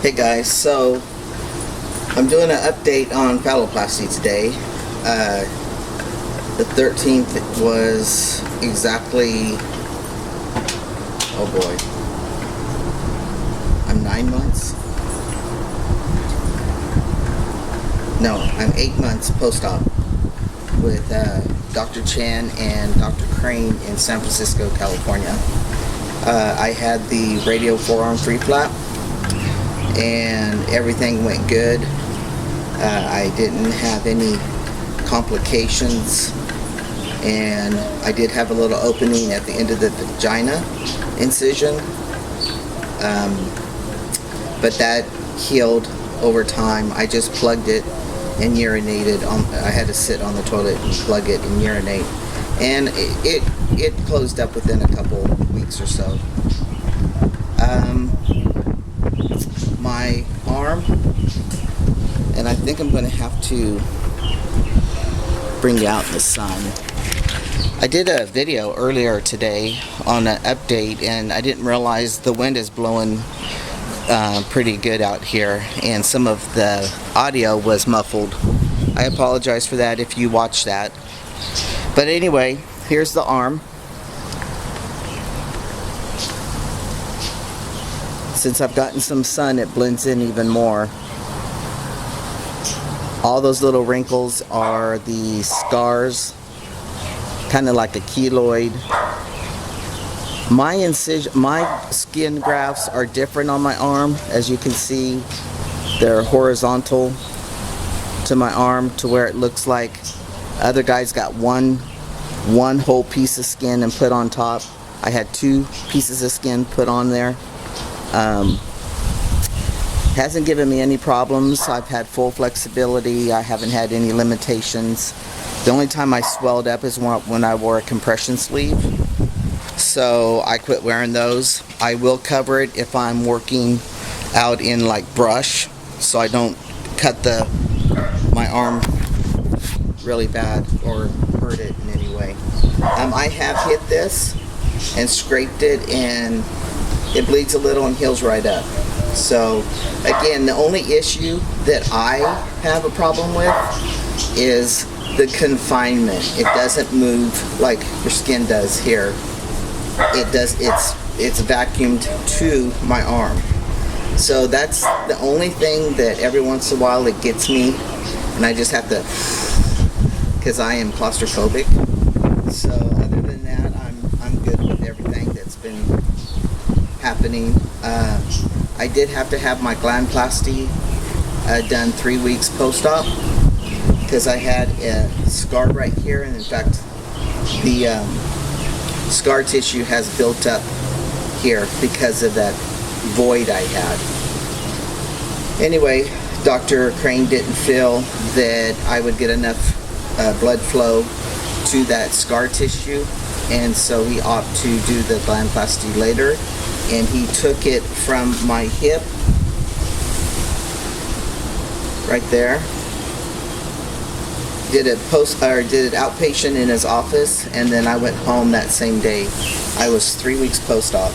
Hey guys, so I'm doing an update on phalloplasty today. The 13th was exactly, oh boy, I'm 9 months? No, I'm 8 months post-op with Dr. Chan and Dr. Crane in San Francisco, California. I had the radial forearm free flap and everything went good. I didn't have any complications, and I did have a little opening at the end of the vagina incision, but that healed over time. I just plugged it and urinated. I had to sit on the toilet and plug it and urinate, and it closed up within a couple weeks or so. My arm, and I think I'm going to have to bring you out in the sun. I did a video earlier today on an update, and I didn't realize the wind is blowing pretty good out here, and some of the audio was muffled. I apologize for that if you watched that. But anyway, here's the arm. Since I've gotten some sun, it blends in even more. All those little wrinkles are the scars, kind of like a keloid. My skin grafts are different on my arm. As you can see, they're horizontal to my arm to where it looks like other guys got one whole piece of skin and put on top. I had 2 pieces of skin put on there. Hasn't given me any problems. I've had full flexibility. I haven't had any limitations. The only time I swelled up is when I wore a compression sleeve. So I quit wearing those. I will cover it if I'm working out in like brush, so I don't cut my arm really bad or hurt it in any way. I have hit this and scraped it, and it bleeds a little and heals right up. So again, the only issue that I have a problem with is the confinement. It doesn't move like your skin does here. It does. It's vacuumed to my arm. So that's the only thing that every once in a while it gets me, and I just have to, because I am claustrophobic. So other than that, I'm good with everything that's been happening. I did have to have my glandplasty done 3 weeks post-op because I had a scar right here, and in fact the scar tissue has built up here because of that void I had. Anyway, Dr. Crane didn't feel that I would get enough blood flow to that scar tissue, and so he opted to do the glandplasty later, and he took it from my hip right there. Did it outpatient in his office, and then I went home that same day. I was 3 weeks post-op.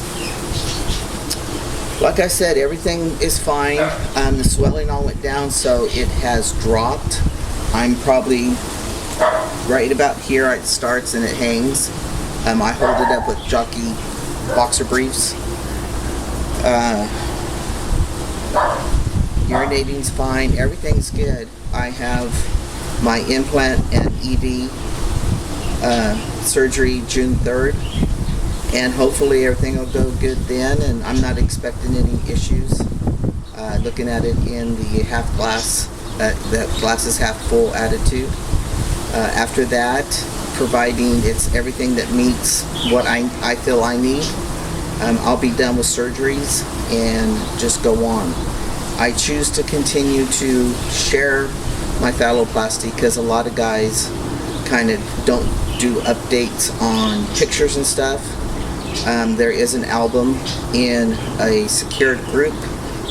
Like I said, everything is fine. The swelling all went down, so it has dropped. I'm probably right about here. It starts and it hangs. I hold it up with jockey boxer briefs. Urinating's fine. Everything's good. I have my implant and ED surgery June 3rd, and hopefully everything will go good then, and I'm not expecting any issues. Looking at it in the half glass, the glass is half full attitude. After that, providing it's everything that meets what I feel I need, I'll be done with surgeries and just go on. I choose to continue to share my phalloplasty because a lot of guys kind of don't do updates on pictures and stuff. There is an album in a secured group.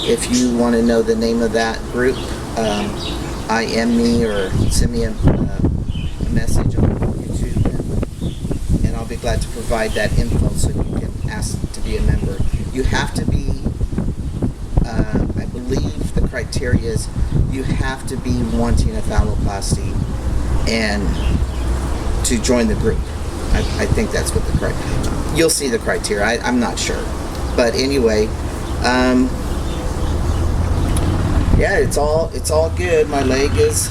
If you want to know the name of that group, IM me or send me a message on YouTube, and I'll be glad to provide that info so you can ask to be a member. You have to be, I believe, criteria is you have to be wanting a phalloplasty and to join the group. I think that's what the criteria. You'll see the criteria. I'm not sure, but anyway, yeah, it's all good. My leg is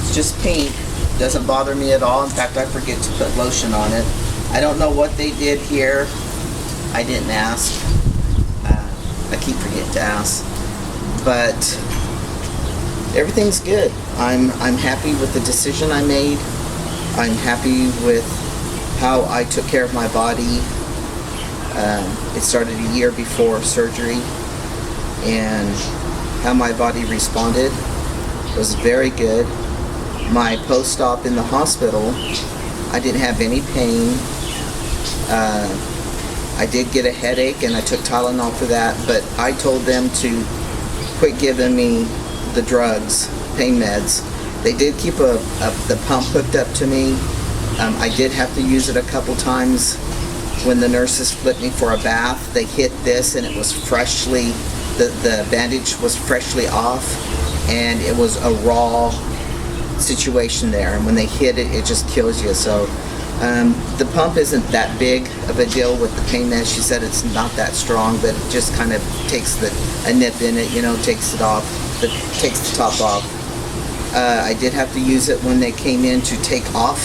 it's just pink. Doesn't bother me at all. In fact, I forget to put lotion on it. I don't know what they did here. I didn't ask. I keep forgetting to ask, but everything's good. I'm happy with the decision I made. I'm happy with how I took care of my body. It started a year before surgery, and how my body responded was very good. My post-op in the hospital, I didn't have any pain. I did get a headache, and I took Tylenol for that, but I told them to quit giving me the drugs, pain meds. They did keep the pump hooked up to me. I did have to use it a couple times. When the nurses flipped me for a bath, they hit this, and it was freshly, the bandage was freshly off, and it was a raw situation there. And when they hit it, it just kills you. So the pump isn't that big of a deal with the pain meds. She said it's not that strong, but it just kind of takes a nip in it, you know, takes it off, takes the top off. I did have to use it when they came in to take off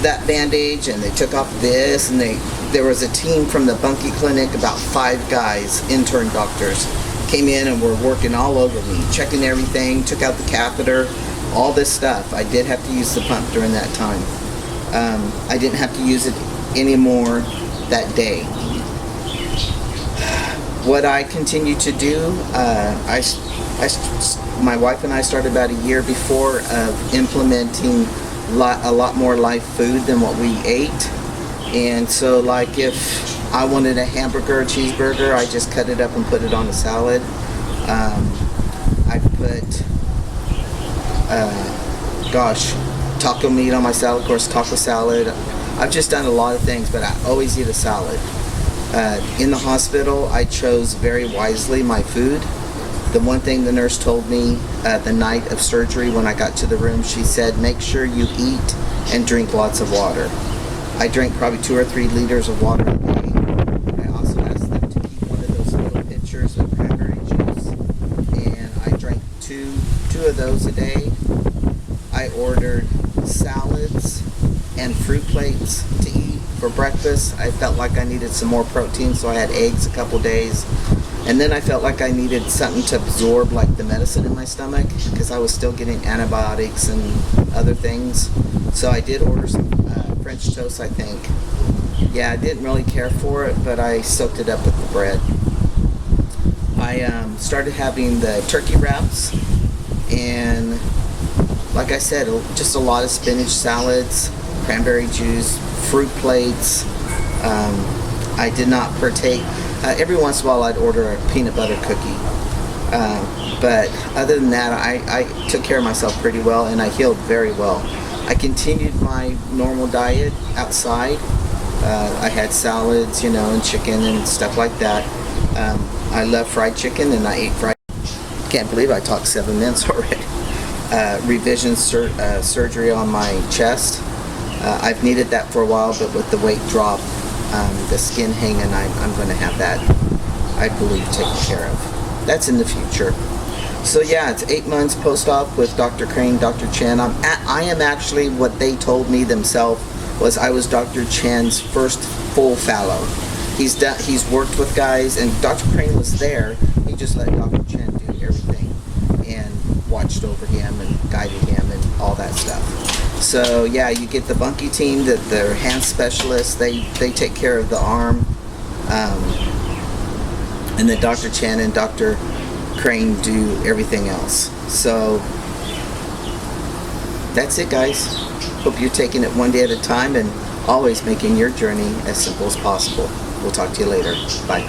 that bandage, and they took off this, and there was a team from the Bunkie Clinic, about 5 guys, intern doctors, came in and were working all over me, checking everything, took out the catheter, all this stuff. I did have to use the pump during that time. I didn't have to use it anymore that day. What I continue to do, my wife and I started about a year before of implementing a lot more live food than what we ate. And so, like, if I wanted a hamburger or cheeseburger, I just cut it up and put it on a salad. I put taco meat on my salad, of course, taco salad. I've just done a lot of things, but I always eat a salad. In the hospital, I chose very wisely my food. The one thing the nurse told me the night of surgery when I got to the room, she said, make sure you eat and drink lots of water. I drank probably 2 or 3 liters of water a day. I also asked them to keep one of those little pitchers of cranberry juice, and I drank two of those a day. I ordered salads and fruit plates to eat for breakfast. I felt like I needed some more protein, so I had eggs a couple days. And then I felt like I needed something to absorb, like the medicine in my stomach, because I was still getting antibiotics and other things. So I did order some French toast, I think. Yeah, I didn't really care for it, but I soaked it up with the bread. I started having the turkey wraps, and like I said, just a lot of spinach salads, cranberry juice, fruit plates. I did not partake. Every once in a while I'd order a peanut butter cookie. But other than that, I took care of myself pretty well, and I healed very well. I continued my normal diet outside. I had salads, you know, and chicken and stuff like that. I love fried chicken, and I ate fried. Can't believe I talked 7 minutes already. Revision surgery on my chest. I've needed that for a while, but with the weight drop, the skin hanging, I'm going to have that, I believe, taken care of. That's in the future. So yeah, it's 8 months post-op with Dr. Crane, Dr. Chen. I am actually, what they told me themselves was I was Dr. Chen's first full Phallo. He's worked with guys, and Dr. Crane was there. He just let Dr. Chen do everything and watched over him and guided him and all that stuff. So yeah, you get the Bunkie team, that they're hand specialists. They take care of the arm, and then Dr. Chen and Dr. Crane do everything else. So that's it, guys. Hope you're taking it one day at a time and always making your journey as simple as possible. We'll talk to you later. Bye.